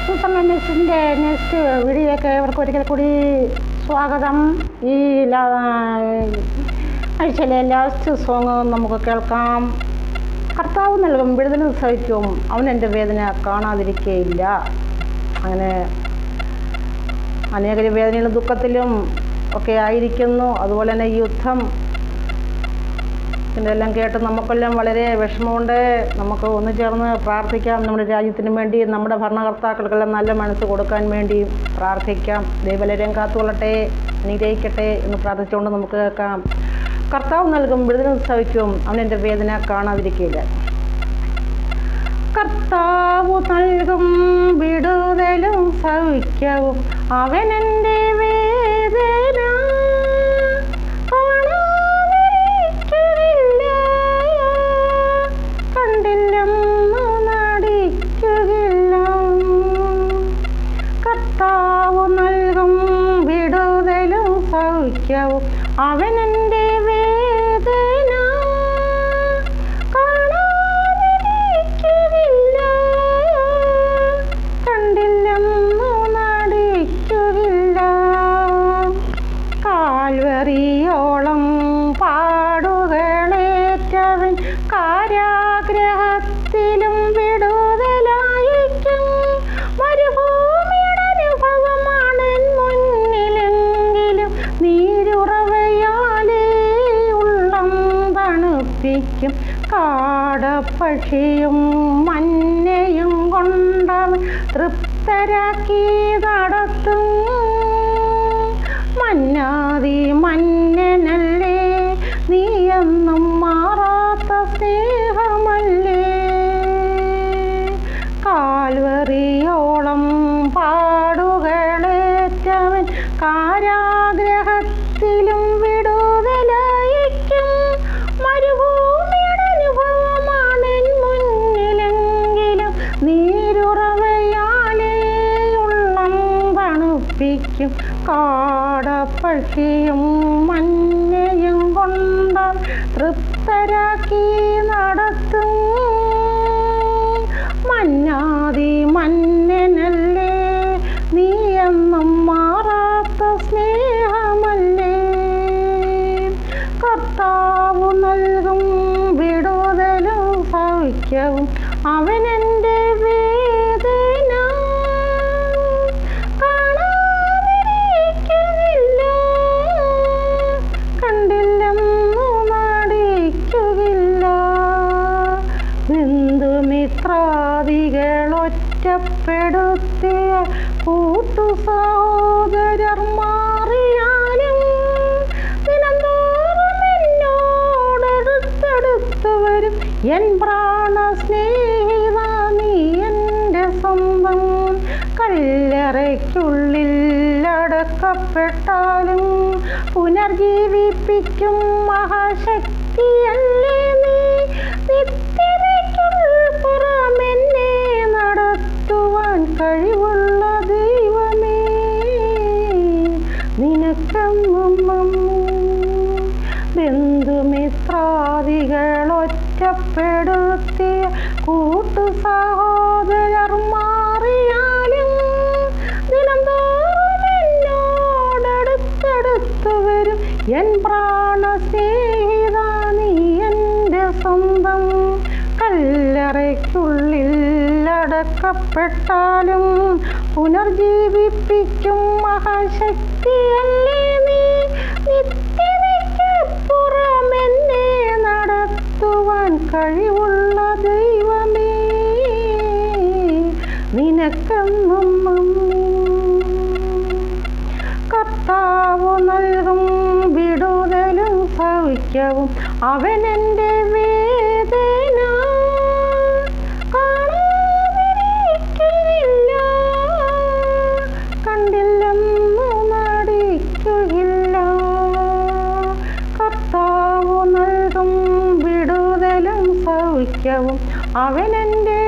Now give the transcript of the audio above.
സൂപ്പർമാൻസിൻ്റെ next വീഡിയോയിലേക്ക് ഇവർക്ക് ഒരിക്കൽ കൂടി സ്വാഗതം. ഈ ആഴ്ചയിലെ ലാസ്റ്റ് സോങ് നമുക്ക് കേൾക്കാം. കർത്താവ് നൽകും വിടുതലും സഹിക്കും, അവൻ എൻ്റെ വേദന കാണാതിരിക്കുകയില്ല. അങ്ങനെ അനേക വേദനയിലും ദുഃഖത്തിലും ഒക്കെ ആയിരിക്കുന്നു. അതുപോലെ തന്നെ യുദ്ധം എല്ലാം കേട്ട് നമുക്കെല്ലാം വളരെ വിഷമമുണ്ട്. നമുക്ക് ഒന്നു ചേർന്ന് പ്രാർത്ഥിക്കാം. നമ്മുടെ രാജ്യത്തിന് വേണ്ടി, നമ്മുടെ ഭരണകർത്താക്കൾക്കെല്ലാം നല്ല മനസ്സ് കൊടുക്കാൻ വേണ്ടി പ്രാർത്ഥിക്കാം. ദൈവവലരം കാത്തുകൊള്ളട്ടെ, അനുഗ്രഹിക്കട്ടെ എന്ന് പ്രാർത്ഥിച്ചുകൊണ്ട് നമുക്ക് കേൾക്കാം. കർത്താവ് നൽകും വിടുതലും സഹിക്കും, അവൻ എൻ്റെ വേദന കാണാതിരിക്കില്ല. കർത്താവ് നൽകും വിടുതലും സഹിക്കും, അവൻ എൻ്റെ വേദന കണ്ടില്ലെന്നു നടിക്കുകയില്ല. കർത്താവ് നൽകും വിടുതലും സഹിക്കും, അവൻ എൻ്റെ വേദന കാണാതിരിക്കുകയില്ല. കണ്ടില്ലെന്നു നടിക്കുകയില്ല. കാൽവരിയോളം പാടുകളേറ്റവൻ കാരാഗ്രഹത്തിലും വിടുതലായിരിക്കും. മരുഭൂമിയുടെ അനുഭവമാണ് മുന്നിലെങ്കിലും നീരുറവയാലേ ഉള്ളം തണുപ്പിക്കും. കാടപ്പക്ഷിയും മഞ്ഞയും കൊണ്ടവൻ തൃപ്തരാക്കി നടത്തും. മന്നാതി മന്നനല്ലേ, നീയെന്നും മാറാത്ത സ്നേഹമല്ലേ. കാൽവരിയോളം പാടുകളേറ്റവൻ കാരാഗ്രഹത്തിലും വിടുതലായിരിക്കും. മരുഭൂമിയുടെ അനുഭവമാണ് മുന്നിലെങ്കിലും നീരുറവയാലേ ഉള്ളം തണുപ്പിക്കും. കാടപ്പക്ഷിയും മഞ്ഞയും കൊണ്ട തൃപ്തരാക്കി നടത്തും. മന്നാതി മന്നനല്ലേ, നീയെന്നും മാറാത്ത സ്നേഹമല്ലേ. കർത്താവ് നൽകും വിടുതലും സഹിക്കും, അവൻ എൻ്റെ വേദന കാണാതിരിക്കുകയില്ല. കണ്ടില്ലെന്നു നടിക്കുകയില്ല. ബന്ധുമിത്രാദികൾ ഒറ്റപ്പെടുത്തിയ കൂട്ടു സഹോദരർ മാറിയാലും ദിനംതോറും എന്നോടടുത്തടുത്തു വരും. എൻ പ്രാണ സ്നേഹിത, നീ എൻ്റെ സ്വന്തം. കല്ലറയ്ക്കുള്ളിൽ അടക്കപ്പെട്ടാലും പുനർജീവിപ്പിക്കും മഹാശക്തിയല്ലേ നീ. നിത്യതയ്ക്കുൾപ്പുറമെന്നെ നടത്തുവാൻ കഴിവുള്ള ദൈവമേ, നിനക്കെന്നും നന്ദി. ബന്ധുമിത്രാദികൾ ഒറ്റപ്പെടുത്തിയ കൂട്ടു സഹോദരർ മാറിയാലും ദിനംതോറും എന്നോടടുത്തടുത്തു വരും. എൻ പ്രാണ സ്നേഹിത, നീ എൻ്റെ സ്വന്തം. കല്ലറയ്ക്കുള്ളിൽ അടക്കപ്പെട്ടാലും പുനർജീവിപ്പിക്കും മഹാശക്തിയല്ലേ നീ. നിത്യതയ്ക്കപ്പുറമെന്നെ നടത്തുവാൻ കഴിവുള്ള ദൈവമേ, നിനക്കെന്നും നന്ദി. കർത്താവ് നൽകും വിടുതലും സഹിക്കും, അവൻ എൻ്റെ വേദന കാണാതിരിക്കുകയില്ല. കണ്ടില്ലെന്നു നടിക്കുകയില്ല. കർത്താവ് നൽകും വിടുതലും സഹിക്കും, അവൻ എൻ്റെ